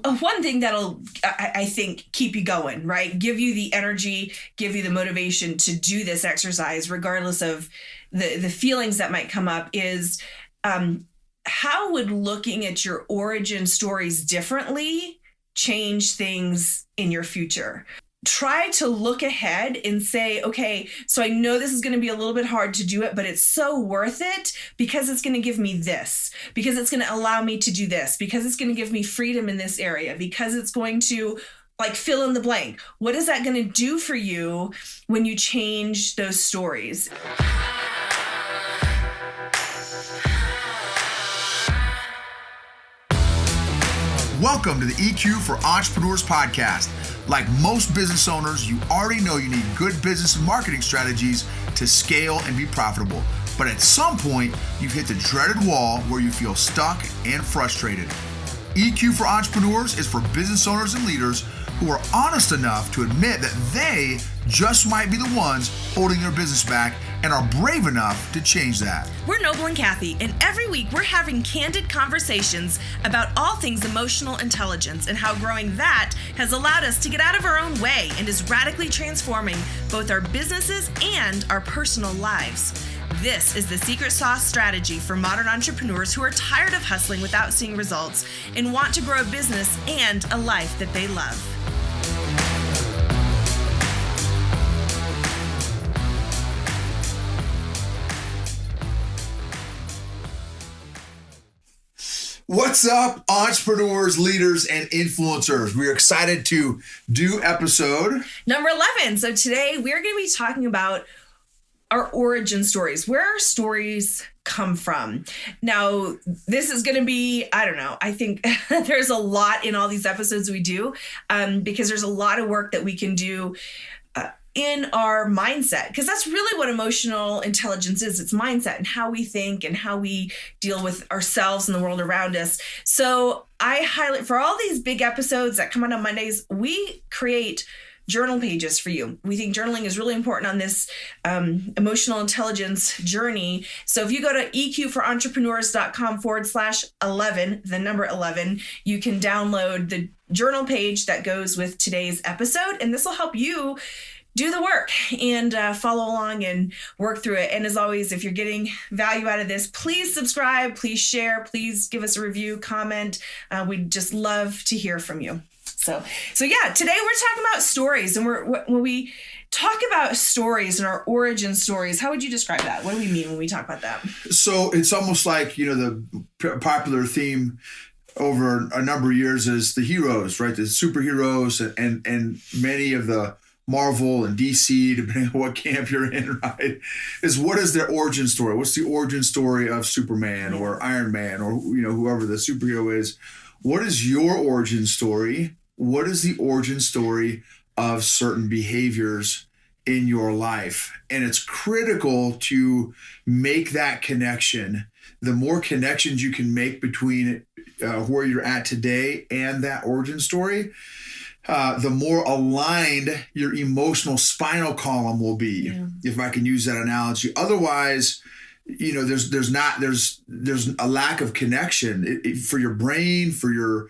One thing that'll, I think, keep you going, right? Give you the energy, give you the motivation to do this exercise, regardless of the feelings that might come up, is how would looking at your origin stories differently change things in your future? Try to look ahead and say, okay, so I know this is going to be a little bit hard to do it, but it's so worth it because it's going to give me this, because it's going to allow me to do this, because it's going to give me freedom in this area, because it's going to fill in the blank. What is that going to do for you when you change those stories? Welcome to the EQ for Entrepreneurs podcast. Like most business owners, you already know you need good business and marketing strategies to scale and be profitable. But at some point, you've hit the dreaded wall where you feel stuck and frustrated. EQ for Entrepreneurs is for business owners and leaders who are honest enough to admit that they just might be the ones holding their business back and are brave enough to change that. We're Noble and Kathy, and every week we're having candid conversations about all things emotional intelligence and how growing that has allowed us to get out of our own way and is radically transforming both our businesses and our personal lives. This is the secret sauce strategy for modern entrepreneurs who are tired of hustling without seeing results and want to grow a business and a life that they love. What's up, entrepreneurs, leaders, and influencers? We're excited to do episode number 11. So today we're going to be talking about our origin stories, where our stories come from. Now, this is going to be, I think there's a lot in all these episodes we do because there's a lot of work that we can do in our mindset, because that's really what emotional intelligence is. It's mindset and how we think and how we deal with ourselves and the world around us. So I highlight, for all these big episodes that come out on Mondays, we create journal pages for you. We think journaling is really important on this emotional intelligence journey. So if you go to eqforentrepreneurs.com/11, the number 11, you can download the journal page that goes with today's episode. And this will help you do the work and follow along and work through it. And as always, if you're getting value out of this, please subscribe, please share, please give us a review, comment. We'd just love to hear from you. So yeah, today we're talking about stories, and when we talk about stories and our origin stories, how would you describe that? What do we mean when we talk about that? So it's almost like, the popular theme over a number of years is the heroes, right? The superheroes and many of the Marvel and DC, depending on what camp you're in, right? Is what is their origin story? What's the origin story of Superman or Iron Man or whoever the superhero is? What is your origin story? What is the origin story of certain behaviors in your life? And it's critical to make that connection. The more connections you can make between where you're at today and that origin story, the more aligned your emotional spinal column will be, if I can use that analogy. Otherwise, there's a lack of connection for your brain, for your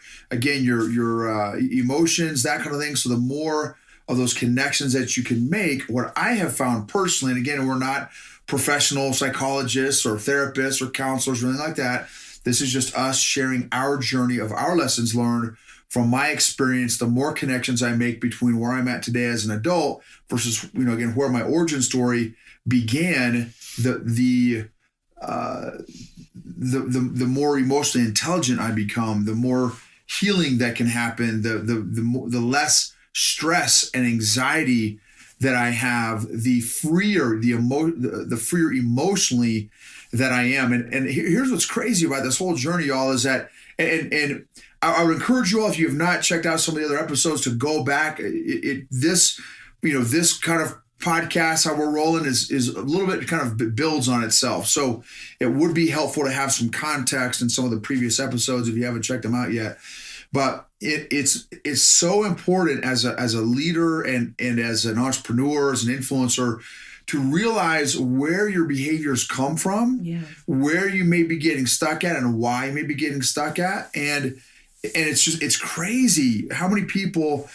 emotions, that kind of thing. So the more of those connections that you can make, what I have found personally, and again, we're not professional psychologists or therapists or counselors or anything like that. This is just us sharing our journey of our lessons learned from my experience. The more connections I make between where I'm at today as an adult versus, again, where my origin story began, the more emotionally intelligent I become, the more healing that can happen, the less stress and anxiety that I have, the freer emotionally that I am. And here's what's crazy about this whole journey, y'all, is that, and I would encourage you all, if you have not checked out some of the other episodes, to go back. This kind of podcast, how we're rolling, is a little bit kind of builds on itself. So it would be helpful to have some context in some of the previous episodes if you haven't checked them out yet. But it's so important as a leader and as an entrepreneur, as an influencer, to realize where your behaviors come from, where you may be getting stuck at, and why you may be getting stuck at. And And it's crazy how many people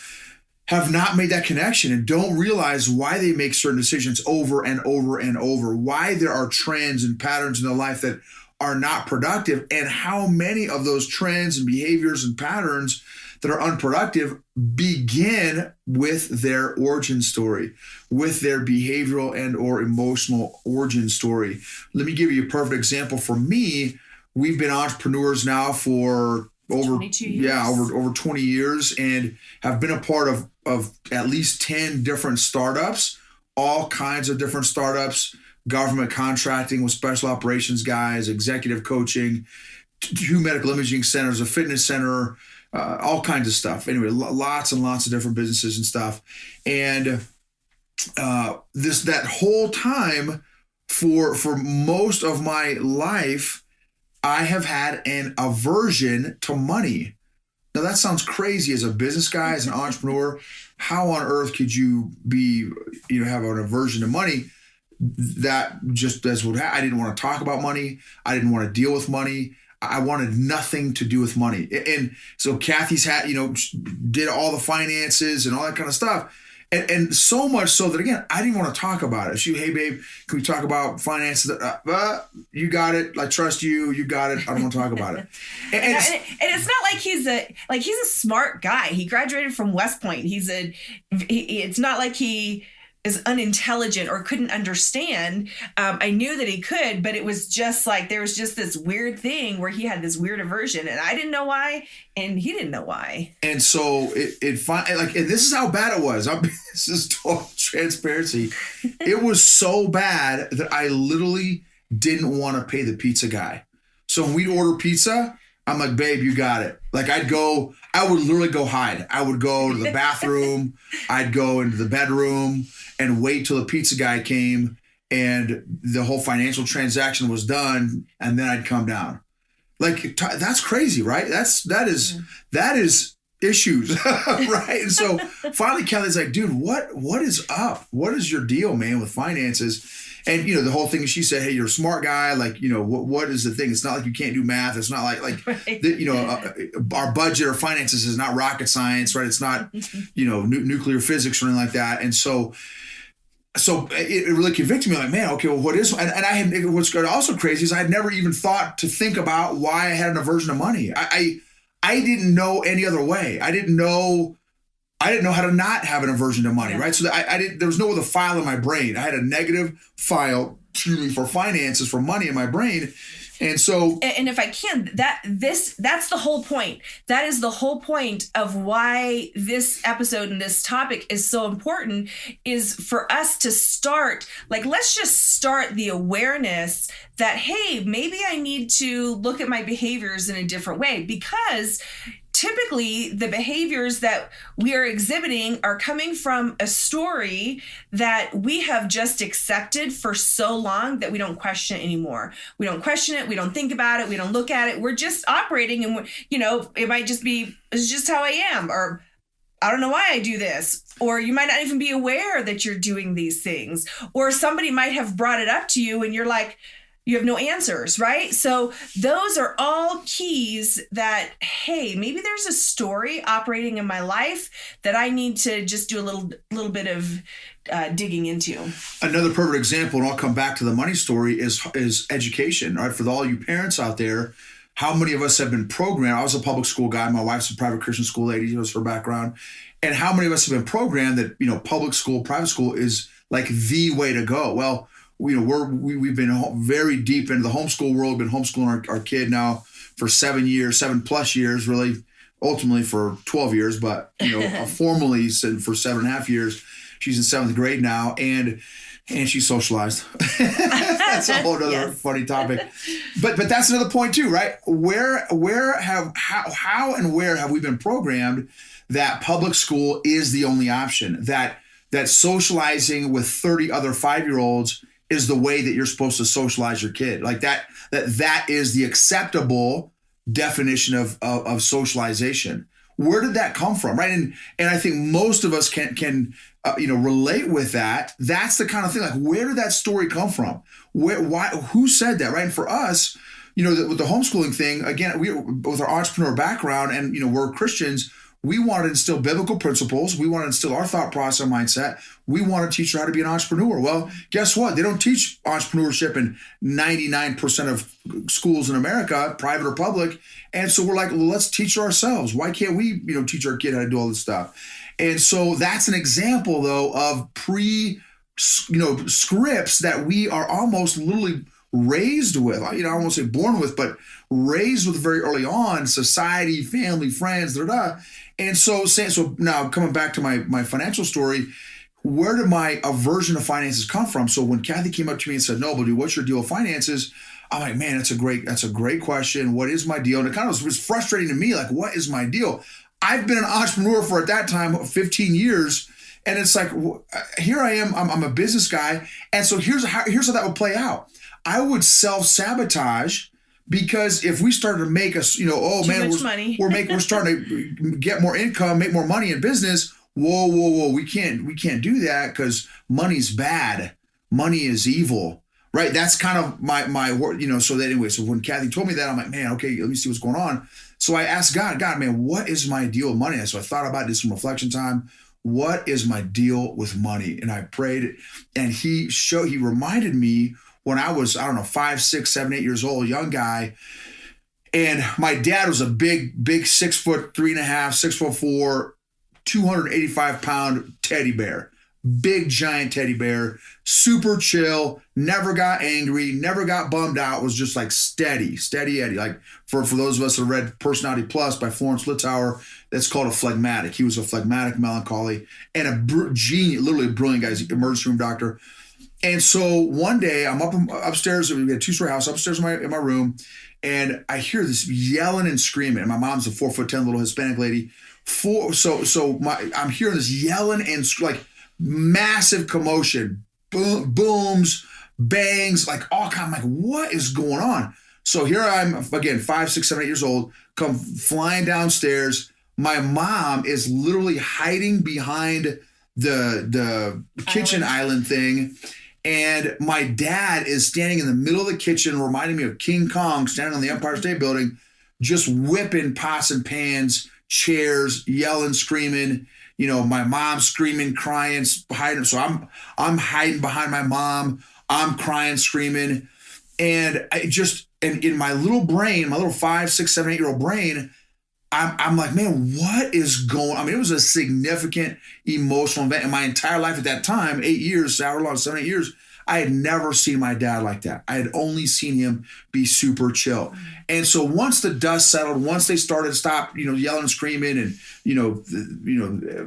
have not made that connection and don't realize why they make certain decisions over and over and over, why there are trends and patterns in their life that are not productive, and how many of those trends and behaviors and patterns that are unproductive begin with their origin story, with their behavioral and or emotional origin story. Let me give you a perfect example. For me, we've been entrepreneurs now for over 22 years. over 20 years, and have been a part of at least 10 different startups, all kinds of different startups, government contracting with special operations guys, executive coaching, 2 medical imaging centers, a fitness center, all kinds of stuff. Anyway, lots and lots of different businesses and stuff. And that whole time, for most of my life, I have had an aversion to money. Now that sounds crazy as a business guy, as an entrepreneur. How on earth could you have an aversion to money? That just as what I didn't want to talk about money. I didn't want to deal with money. I wanted nothing to do with money. And so Kathy's did all the finances and all that kind of stuff. And so much so that, again, I didn't want to talk about it. Hey, babe, can we talk about finances? You got it. I trust you. You got it. I don't want to talk about it. And it's not like he's a smart guy. He graduated from West Point. It's not like he is unintelligent or couldn't understand. I knew that he could, but it was just like there was just this weird thing where he had this weird aversion, and I didn't know why, and he didn't know why. And so and this is how bad it was. This is total transparency. It was so bad that I literally didn't want to pay the pizza guy. So when we'd order pizza, I'm like, babe, you got it. Like I would literally go hide. I would go to the bathroom. I'd go into the bedroom and wait till the pizza guy came and the whole financial transaction was done. And then I'd come down. Like that's crazy, right? That is issues, right? And so finally Kelly's like, dude, what is up? What is your deal, man, with finances? And, the whole thing is she said, hey, you're a smart guy. Like, what is the thing? It's not like you can't do math. It's not like right. Our budget or finances is not rocket science, right? It's not, nuclear physics or anything like that. And so it really convicted me like, man, okay, well, what is, what's also crazy is I had never even thought to think about why I had an aversion to money. I didn't know any other way. I didn't know how to not have an aversion to money, right? So there was no other file in my brain. I had a negative file, for finances, for money in my brain. And so, and if I can, that's the whole point. That is the whole point of why this episode and this topic is so important, is for us to start, let's just start the awareness that, hey, maybe I need to look at my behaviors in a different way, because typically the behaviors that we are exhibiting are coming from a story that we have just accepted for so long that we don't question it anymore. We don't question it. We don't think about it. We don't look at it. We're just operating, and it might just be, it's just how I am, or I don't know why I do this. Or you might not even be aware that you're doing these things, or somebody might have brought it up to you and you're like, you have no answers, right? So those are all keys that, hey, maybe there's a story operating in my life that I need to just do a little bit of digging into. Another perfect example, and I'll come back to the money story, is education, right? For all you parents out there, how many of us have been programmed? I was a public school guy. My wife's a private Christian school lady. Was her background. And how many of us have been programmed that, public school, private school is like the way to go? Well, we've been very deep into the homeschool world. Been homeschooling our kid now for 7+ years, really, ultimately for 12 years, but formally for 7.5 years. She's in 7th grade now, and she's socialized. That's a whole other funny topic. But that's another point too, right? How and where have we been programmed that public school is the only option? That socializing with 30 other 5-year-olds is the way that you're supposed to socialize your kid. Like that is the acceptable definition of socialization. Where did that come from, right? And I think most of us can relate with that. That's the kind of thing, like, where did that story come from? Why? Who said that, right? And for us, with the homeschooling thing, again, with our entrepreneur background and, we're Christians, we want to instill biblical principles. We want to instill our thought process and mindset. We want to teach her how to be an entrepreneur. Well, guess what? They don't teach entrepreneurship in 99% of schools in America, private or public. And so we're like, well, let's teach ourselves. Why can't we, teach our kid how to do all this stuff? And so that's an example, though, of scripts that we are almost literally raised with. I won't say born with, but raised with very early on, society, family, friends, And so now coming back to my financial story, where did my aversion to finances come from? So when Kathy came up to me and said, "No, but dude, what's your deal with finances?" I'm like, man, that's a great question. What is my deal? And it kind of was frustrating to me. Like, what is my deal? I've been an entrepreneur for, at that time, 15 years. And it's like, here I am, I'm a business guy. And so here's how that would play out. I would self-sabotage, because if we started to make us, we're starting to get more income, make more money in business. Whoa, we can't do that, because money's bad. Money is evil, right? That's kind of my word, so that anyway, so when Kathy told me that, I'm like, man, okay, let me see what's going on. So I asked God, man, what is my deal with money? And so I thought about this, some reflection time. What is my deal with money? And I prayed, and he reminded me when I was, 5, 6, 7, 8 years old, young guy. And my dad was a big 6'3.5", 6'4", 285-pound teddy bear, big giant teddy bear, super chill, never got angry, never got bummed out, was just like steady Eddie. Like for those of us that read Personality Plus by Florence Littauer, that's called a phlegmatic. He was a phlegmatic melancholy and a genius, literally a brilliant guy. He's an emergency room doctor. And so one day I'm upstairs. We had a 2-story house upstairs in my room, and I hear this yelling and screaming. And my mom's a 4'10" little Hispanic lady. I'm hearing this yelling and like massive commotion, booms, bangs, like all kind. I'm like, what is going on? So here I'm again, 5, 6, 7, 8 years old, come flying downstairs. My mom is literally hiding behind the kitchen island thing. And my dad is standing in the middle of the kitchen, reminding me of King Kong standing on the Empire State Building, just whipping pots and pans, chairs, yelling, screaming. My mom screaming, crying, hiding. So I'm hiding behind my mom. I'm crying, screaming. And and in my little brain, my little 5, 6, 7, 8-year-old brain, I'm like, man, what is going on? I mean, it was a significant emotional event in my entire life at that time, 8 years, however long, 7, 8 years. I had never seen my dad like that. I had only seen him be super chill. And so once the dust settled, once they stop, yelling and screaming, and,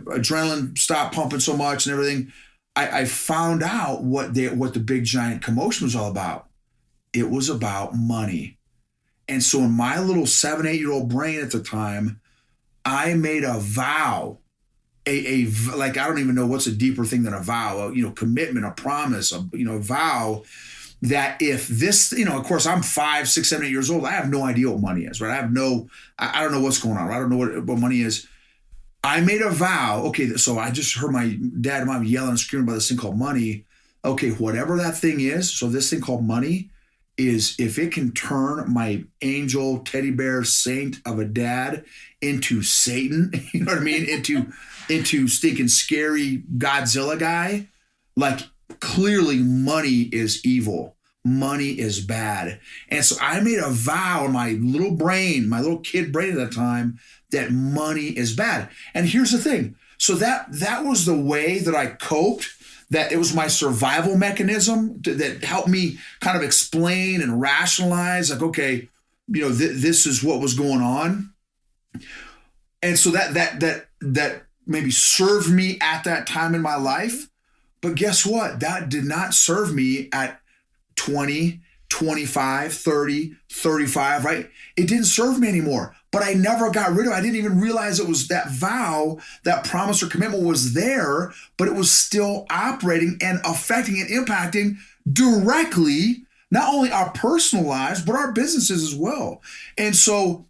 adrenaline stopped pumping so much and everything, I found out what the big giant commotion was all about. It was about money. And so in my little 7, 8-year-old brain at the time, I made a vow, like, I don't even know what's a deeper thing than a vow, commitment, a promise, a vow that if this, of course I'm 5, 6, 7, 8 years old, I have no idea what money is, right? I don't know what's going on. I don't know what money is. I made a vow. Okay. So I just heard my dad and mom yelling and screaming about this thing called money. Okay. Whatever that thing is. So this thing called money is, if it can turn my angel teddy bear saint of a dad into Satan, you know what I mean? Into stinking scary Godzilla guy, like, clearly money is evil. Money is bad. And so I made a vow in my little brain, my little kid brain at that time, that money is bad. And here's the thing. So that was the way that I coped. That it was my survival mechanism that helped me kind of explain and rationalize, like, okay, this is what was going on. And so that maybe served me at that time in my life. But guess what? That did not serve me at 20, 25, 30, 35, right? It didn't serve me anymore. But I never got rid of it. I didn't even realize it was that vow, that promise or commitment was there, but it was still operating and affecting and impacting directly not only our personal lives, but our businesses as well. And so,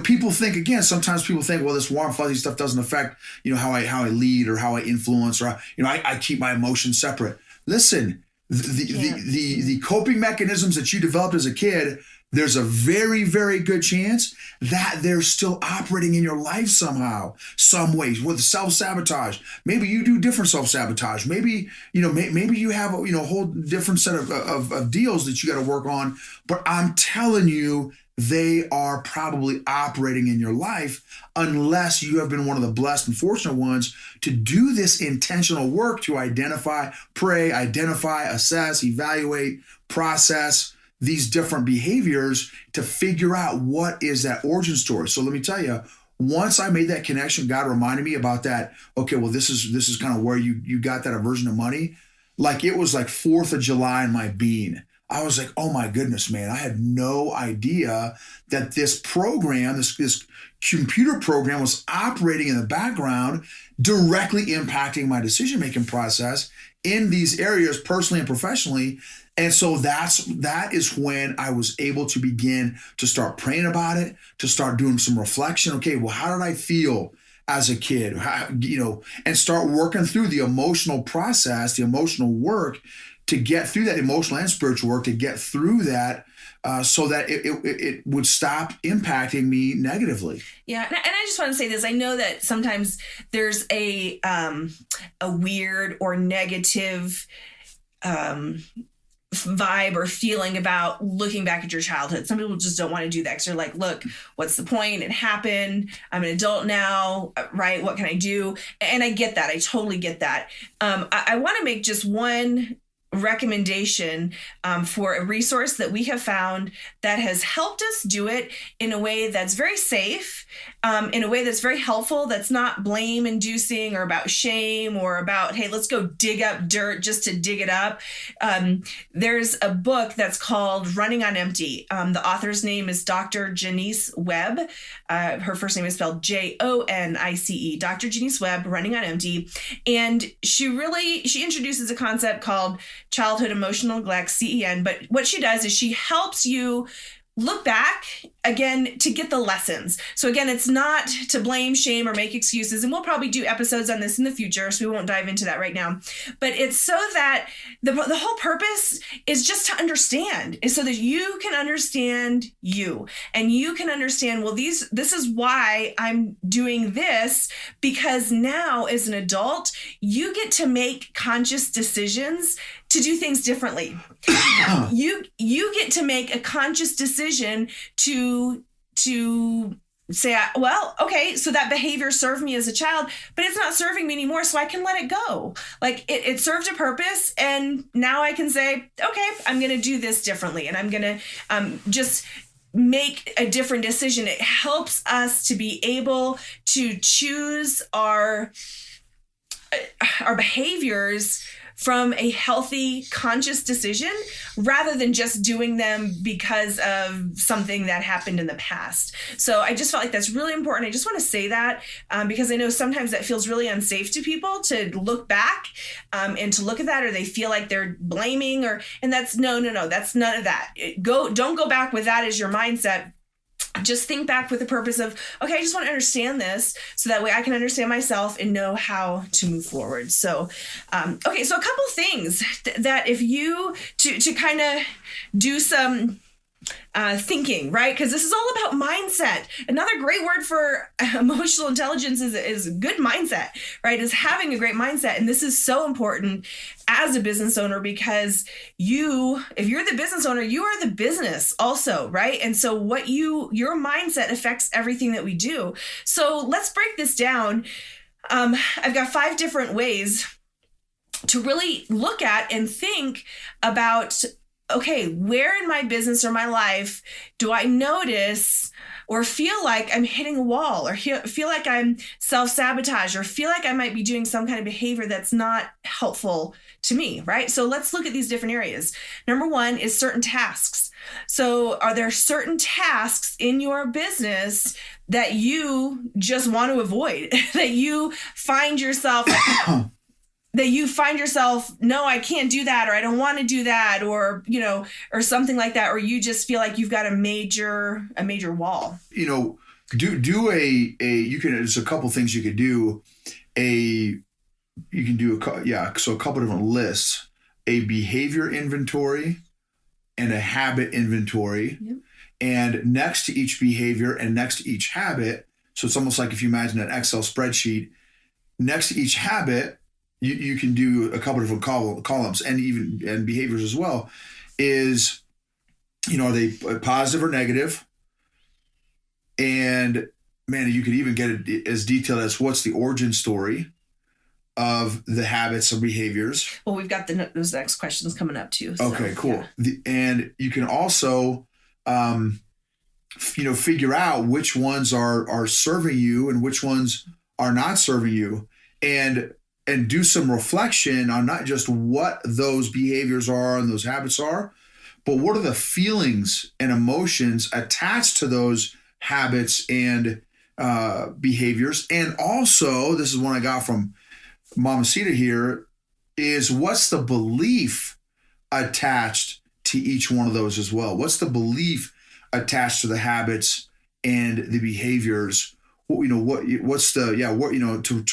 people think, again, sometimes people think, well, this warm, fuzzy stuff doesn't affect, how I lead or how I influence, or, I keep my emotions separate. Listen, the coping mechanisms that you developed as a kid, there's a very, very good chance that they're still operating in your life somehow, some ways with self-sabotage. Maybe you do different self-sabotage. Maybe, maybe you have, a whole different set of deals that you got to work on. But I'm telling you, they are probably operating in your life unless you have been one of the blessed and fortunate ones to do this intentional work to identify, pray, identify, assess, evaluate, process these different behaviors to figure out what is that origin story. So let me tell you, once I made that connection, God reminded me about that. Okay, well, this is kind of where you got that aversion to money. Like it was like 4th of July in my being. I was like, oh my goodness, man, I had no idea that this program, this computer program was operating in the background, directly impacting my decision-making process in these areas, personally and professionally. And so that is when I was able to begin to start praying about it, to start doing some reflection. Okay, well, how did I feel as a kid? And start working through the emotional process, the emotional work to get through that emotional and spiritual work, to get through that so that it would stop impacting me negatively. Yeah, and I just want to say this. I know that sometimes there's a weird or negative vibe or feeling about looking back at your childhood. Some people just don't want to do that because they're like, look, what's the point? It happened. I'm an adult now, right? What can I do? And I get that. I totally get that. I want to make just one recommendation for a resource that we have found that has helped us do it in a way that's very safe, in a way that's very helpful, that's not blame inducing or about shame or about, hey, let's go dig up dirt just to dig it up. There's a book that's called Running on Empty. The author's name is Dr. Janice Webb. Her first name is spelled Jonice, Dr. Janice Webb, Running on Empty. And she introduces a concept called childhood emotional neglect, CEN. But what she does is she helps you look back again to get the lessons. So again, it's not to blame, shame, or make excuses. And we'll probably do episodes on this in the future, so we won't dive into that right now. But it's so that the whole purpose is just to understand, is so that you can understand you, and you can understand, well, this is why I'm doing this, because now as an adult, you get to make conscious decisions to do things differently. You get to make a conscious decision to say, well, okay, so that behavior served me as a child, but it's not serving me anymore, so I can let it go. Like it served a purpose, and now I can say, okay, I'm going to do this differently, and I'm going to just make a different decision. It helps us to be able to choose our behaviors from a healthy, conscious decision rather than just doing them because of something that happened in the past. So I just felt like that's really important. I just want to say that because I know sometimes that feels really unsafe to people to look back and to look at that, or they feel like they're blaming, and that's no, that's none of that. Don't go back with that as your mindset. Just think back with the purpose of, okay, I just want to understand this so that way I can understand myself and know how to move forward. So, okay, so a couple things that if you, to kind of do some thinking, right? Because this is all about mindset. Another great word for emotional intelligence is good mindset, right? Is having a great mindset. And this is so important as a business owner, because if you're the business owner, you are the business also, right? And so your mindset affects everything that we do. So let's break this down. I've got 5 different ways to really look at and think about, okay, where in my business or my life do I notice or feel like I'm hitting a wall, or feel like I'm self-sabotage, or feel like I might be doing some kind of behavior that's not helpful to me, right? So let's look at these different areas. Number 1 is certain tasks. So are there certain tasks in your business that you just want to avoid, that you find yourself no, I can't do that, or I don't want to do that, or, or something like that, or you just feel like you've got a major wall? There's a couple things you could do. So a couple different lists: a behavior inventory and a habit inventory. Yep. And next to each behavior and next to each habit, so it's almost like if you imagine an Excel spreadsheet, next to each habit, you can do a couple different columns and behaviors as well. Is, are they positive or negative? And man, you could even get it as detailed as what's the origin story of the habits or behaviors. Well, we've got those next questions coming up too. So, okay, cool. Yeah. And you can also, figure out which ones are serving you and which ones are not serving you, and do some reflection on not just what those behaviors are and those habits are, but what are the feelings and emotions attached to those habits and behaviors. And also, this is one I got from Mama Sita here, is what's the belief attached to each one of those as well? What's the belief attached to the habits and the behaviors? To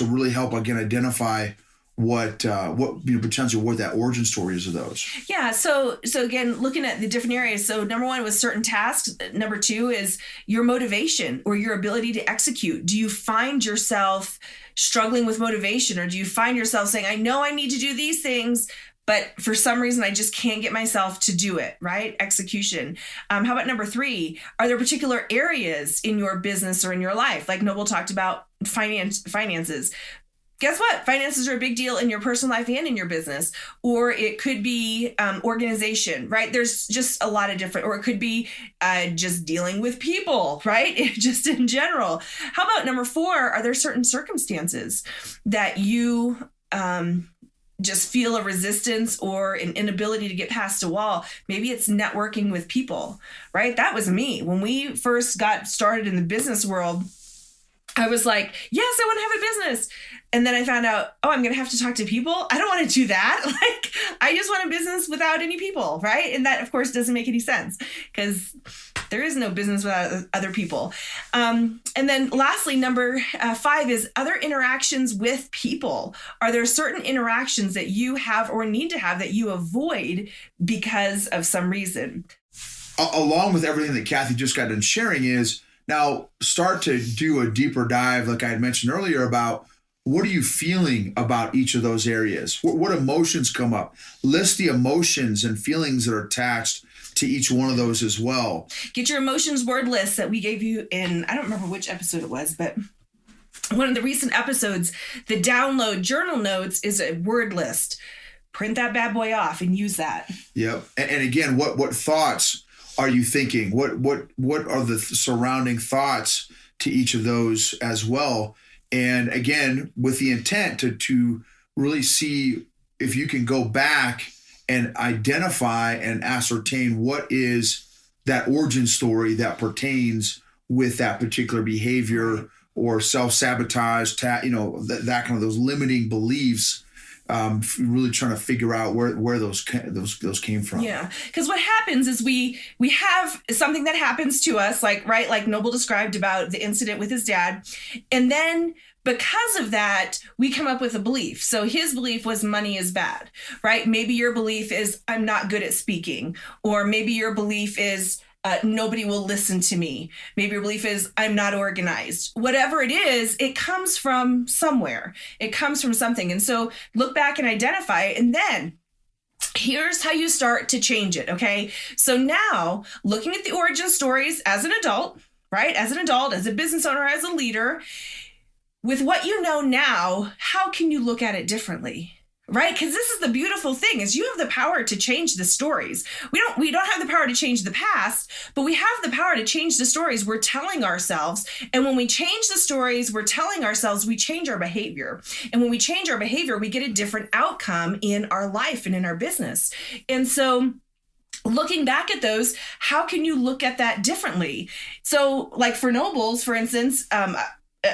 really help again identify what potentially what that origin story is of those. Yeah. So again, looking at the different areas. So number one was certain tasks. Number two is your motivation or your ability to execute. Do you find yourself struggling with motivation, or do you find yourself saying, I know I need to do these things, but for some reason, I just can't get myself to do it, right? Execution. How about number three? Are there particular areas in your business or in your life? Like Noble talked about finances. Guess what? Finances are a big deal in your personal life and in your business. Or it could be organization, right? There's just a lot of different, or it could be just dealing with people, right? Just in general. How about number four? Are there certain circumstances that you just feel a resistance or an inability to get past a wall? Maybe it's networking with people, right? That was me. When we first got started in the business world, I was like, yes, I want to have a business. And then I found out, I'm going to have to talk to people. I don't want to do that. Like, I just want a business without any people, right? And that, of course, doesn't make any sense because there is no business without other people. And then lastly, number five is other interactions with people. Are there certain interactions that you have or need to have that you avoid because of some reason? Along with everything that Kathy just got done sharing is, now start to do a deeper dive, like I had mentioned earlier, about what are you feeling about each of those areas? What emotions come up? List the emotions and feelings that are attached to each one of those as well. Get your emotions word list that we gave you in, I don't remember which episode it was, but one of the recent episodes, the download journal notes is a word list. Print that bad boy off and use that. Yep. And again, what thoughts are you thinking? What are the surrounding thoughts to each of those as well? And again, with the intent to really see if you can go back and identify and ascertain what is that origin story that pertains with that particular behavior or self-sabotage, that kind of those limiting beliefs. Really trying to figure out where those came from. Yeah, because what happens is we have something that happens to us, like Noble described about the incident with his dad, and then because of that, we come up with a belief. So his belief was money is bad, right? Maybe your belief is I'm not good at speaking, or maybe your belief is nobody will listen to me. Maybe your belief is I'm not organized. Whatever it is, it comes from somewhere. It comes from something. And so look back and identify it. And then here's how you start to change it. Okay. So now looking at the origin stories as an adult, right? As an adult, as a business owner, as a leader, with what you know now, how can you look at it differently? Right? Because this is the beautiful thing is you have the power to change the stories. We don't have the power to change the past, but we have the power to change the stories we're telling ourselves. And when we change the stories we're telling ourselves, we change our behavior. And when we change our behavior, we get a different outcome in our life and in our business. And so looking back at those, how can you look at that differently? So like for Nobles, for instance,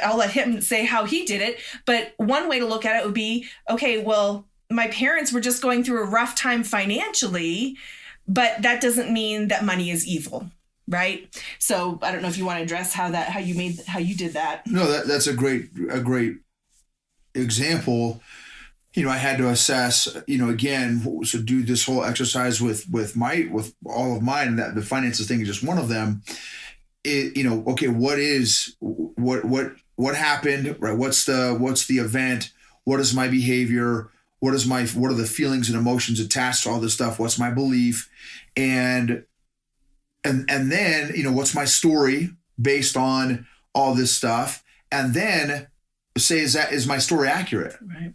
I'll let him say how he did it. But one way to look at it would be, okay, well, my parents were just going through a rough time financially, but that doesn't mean that money is evil, right? So I don't know if you want to address how you did that. No, that's a great example. I had to assess, again, so do this whole exercise with all of mine, and that the finances thing is just one of them. Okay, what happened, right? What's the event? What is my behavior? What are the feelings and emotions attached to all this stuff? What's my belief? And then, what's my story based on all this stuff? And then say, is my story accurate? Right.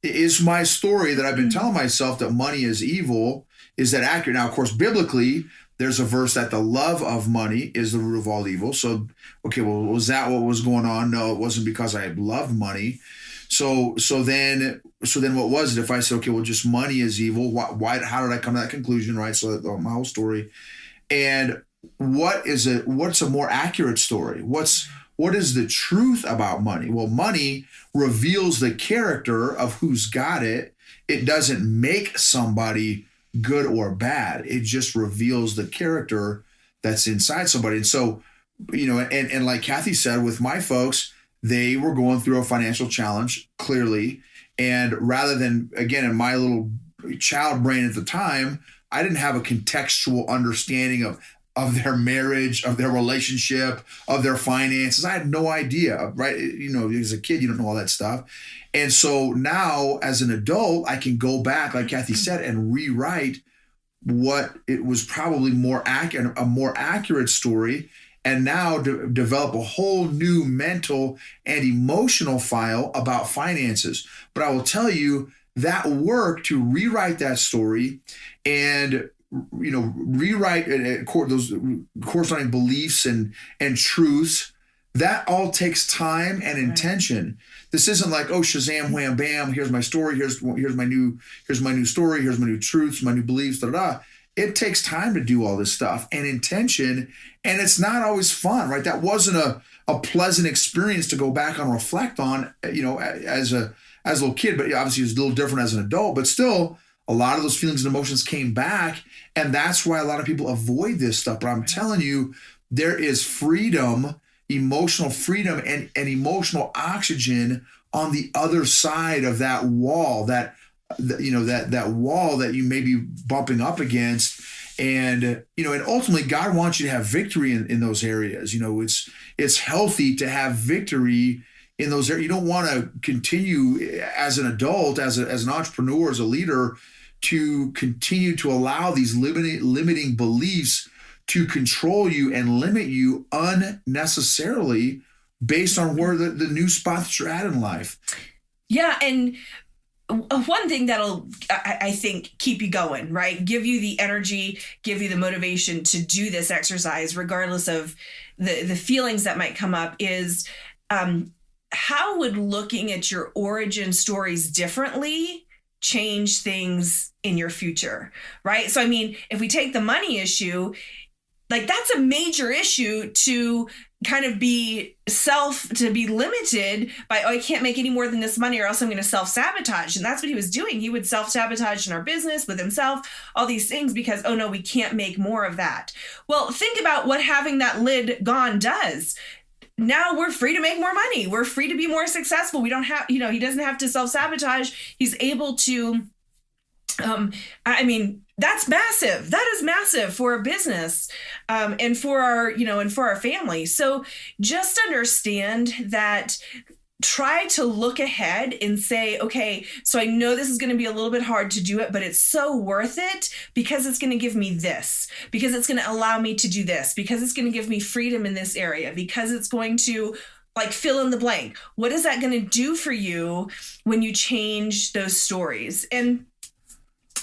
Is my story that I've been telling myself that money is evil, is that accurate? Now, of course, biblically, there's a verse that the love of money is the root of all evil. So, okay, well, was that what was going on? No, it wasn't because I loved money. So then what was it? If I said, okay, well, just money is evil, why, how did I come to that conclusion? Right. So my whole story. And what's a more accurate story? What is the truth about money? Well, money reveals the character of who's got it. It doesn't make somebody good or bad. It just reveals the character that's inside somebody. And so, and like Kathy said, with my folks, they were going through a financial challenge, clearly. And rather than, again, in my little child brain at the time, I didn't have a contextual understanding of their marriage, of their relationship, of their finances. I had no idea, right? As a kid, you don't know all that stuff. And so now as an adult, I can go back, like Kathy said, and rewrite what it was probably a more accurate story, and now develop a whole new mental and emotional file about finances. But I will tell you that work to rewrite that story and rewrite those corresponding beliefs and truths, that all takes time and intention. This isn't like, oh, Shazam, wham, bam, here's my story, here's my new story, here's my new truths, my new beliefs, da da da. It takes time to do all this stuff and intention, and it's not always fun, right? That wasn't a pleasant experience to go back and reflect on, as a little kid, but obviously it was a little different as an adult, but still a lot of those feelings and emotions came back, and that's why a lot of people avoid this stuff. But I'm telling you, there is freedom, emotional freedom, and emotional oxygen on the other side of that wall, that wall that you may be bumping up against. And, and ultimately God wants you to have victory in those areas. It's healthy to have victory in those areas. You don't want to continue as an adult, as an entrepreneur, as a leader, to continue to allow these limiting beliefs to control you and limit you unnecessarily based on where the new spot that you're at in life. Yeah. And one thing that'll, I think, keep you going, right? Give you the energy, give you the motivation to do this exercise, regardless of the feelings that might come up, is how would looking at your origin stories differently change things in your future, right? So, I mean, if we take the money issue, like that's a major issue to kind of be limited by, oh, I can't make any more than this money or else I'm going to self-sabotage. And that's what he was doing. He would self-sabotage in our business, with himself, all these things, because, oh no, we can't make more of that. Well, think about what having that lid gone does. Now we're free to make more money. We're free to be more successful. We don't have, he doesn't have to self-sabotage. He's able to, that's massive. That is massive for a business, and for our family. So just understand that. Try to look ahead and say, okay, so I know this is going to be a little bit hard to do it, but it's so worth it because it's going to give me this, because it's going to allow me to do this, because it's going to give me freedom in this area, because it's going to, like, fill in the blank. What is that going to do for you when you change those stories? And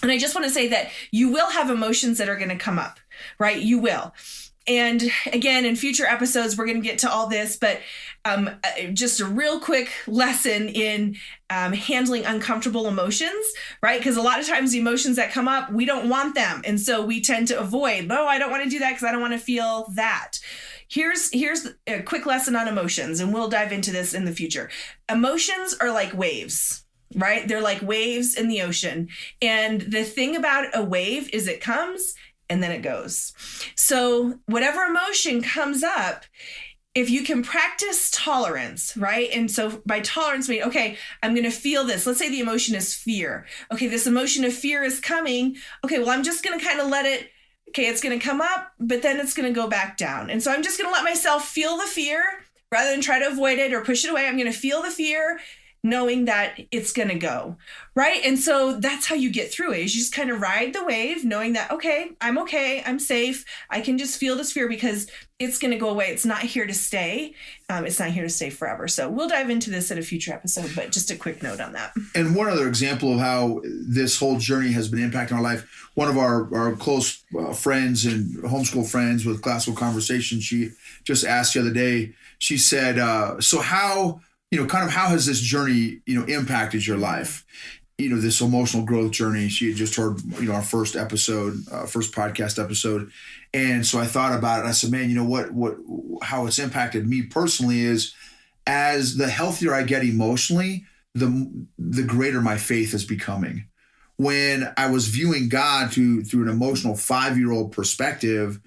I just want to say that you will have emotions that are going to come up, right? You will. And again, in future episodes, we're going to get to all this, but just a real quick lesson in handling uncomfortable emotions, right? Because a lot of times the emotions that come up, we don't want them. And so we tend to avoid, no, I don't want to do that because I don't want to feel that. Here's a quick lesson on emotions, and we'll dive into this in the future. Emotions are like waves, right? They're like waves in the ocean. And the thing about a wave is it comes and then it goes. So whatever emotion comes up, if you can practice tolerance, right? And so by tolerance, mean, okay, I'm going to feel this. Let's say the emotion is fear. Okay, this emotion of fear is coming. Okay, well, I'm just going to kind of let it, okay, it's going to come up, but then it's going to go back down. And so I'm just going to let myself feel the fear rather than try to avoid it or push it away. I'm going to feel the fear, knowing that it's going to go, right? And so that's how you get through it, is you just kind of ride the wave, knowing that, okay, I'm safe. I can just feel this fear because it's going to go away. It's not here to stay. It's not here to stay forever. So we'll dive into this in a future episode, but just a quick note on that. And one other example of how this whole journey has been impacting our life, one of our close friends and homeschool friends with Classical Conversation, she just asked the other day, she said, so how has this journey, impacted your life? This emotional growth journey. She had just heard, our first podcast episode. And so I thought about it and I said, man, how it's impacted me personally is, as the healthier I get emotionally, the greater my faith is becoming. When I was viewing God through an emotional 5-year-old perspective,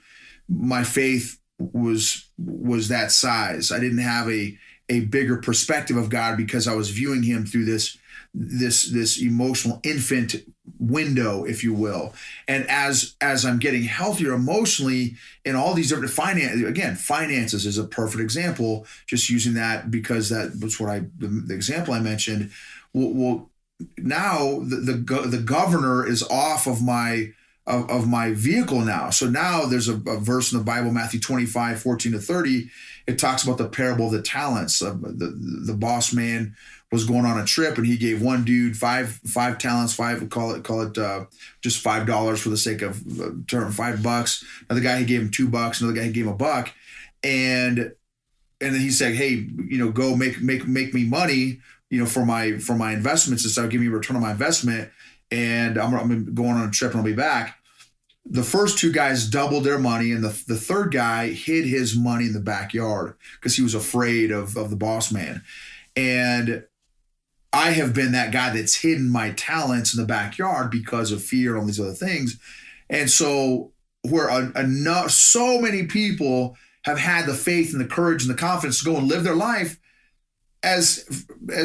my faith was that size. I didn't have a bigger perspective of God because I was viewing him through this emotional infant window, if you will. And as I'm getting healthier emotionally in all these different finances is a perfect example, just using that because that was the example I mentioned. Well, now the governor is off of my vehicle now. So now there's a verse in the Bible, Matthew 25:14-30. It talks about the parable of the talents. The boss man was going on a trip and he gave one dude five talents, call it just $5 for the sake of term, $5. Another guy, he gave him $2. Another guy, he gave him $1. And then he said, hey, go make me money, for my investments and start giving me a return on my investment. And I'm going on a trip and I'll be back. The first two guys doubled their money, and the third guy hid his money in the backyard because he was afraid of the boss man. And I have been that guy that's hidden my talents in the backyard because of fear and all these other things. And so where so many people have had the faith and the courage and the confidence to go and live their life as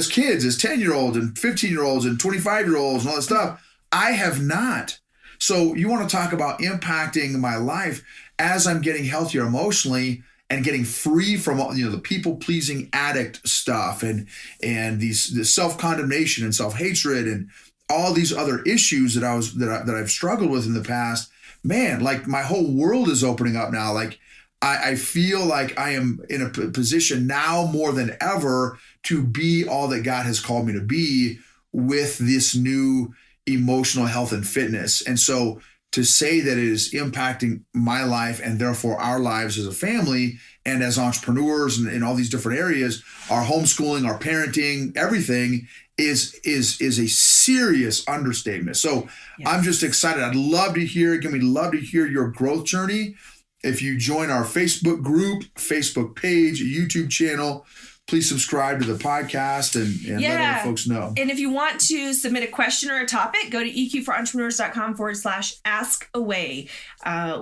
kids, as 10-year-olds and 15-year-olds and 25-year-olds and all that stuff, I have not. So you want to talk about impacting my life as I'm getting healthier emotionally and getting free from the people-pleasing addict stuff and this self-condemnation and self-hatred and all these other issues that I've struggled with in the past. Man, like my whole world is opening up now. Like I feel like I am in a position now more than ever to be all that God has called me to be with this new emotional health and fitness. And so to say that it is impacting my life and therefore our lives as a family and as entrepreneurs and in all these different areas, our homeschooling, our parenting, everything is a serious understatement. So yes. I'm just excited. I'd love to hear, we'd love to hear your growth journey. If you join our Facebook group, Facebook page, YouTube channel, please subscribe to the podcast and let other folks know. And if you want to submit a question or a topic, go to eqforentrepreneurs.com/askaway.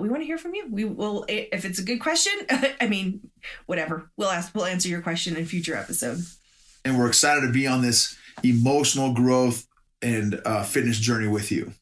We want to hear from you. We will, if it's a good question, whatever, we'll answer your question in a future episode. And we're excited to be on this emotional growth and fitness journey with you.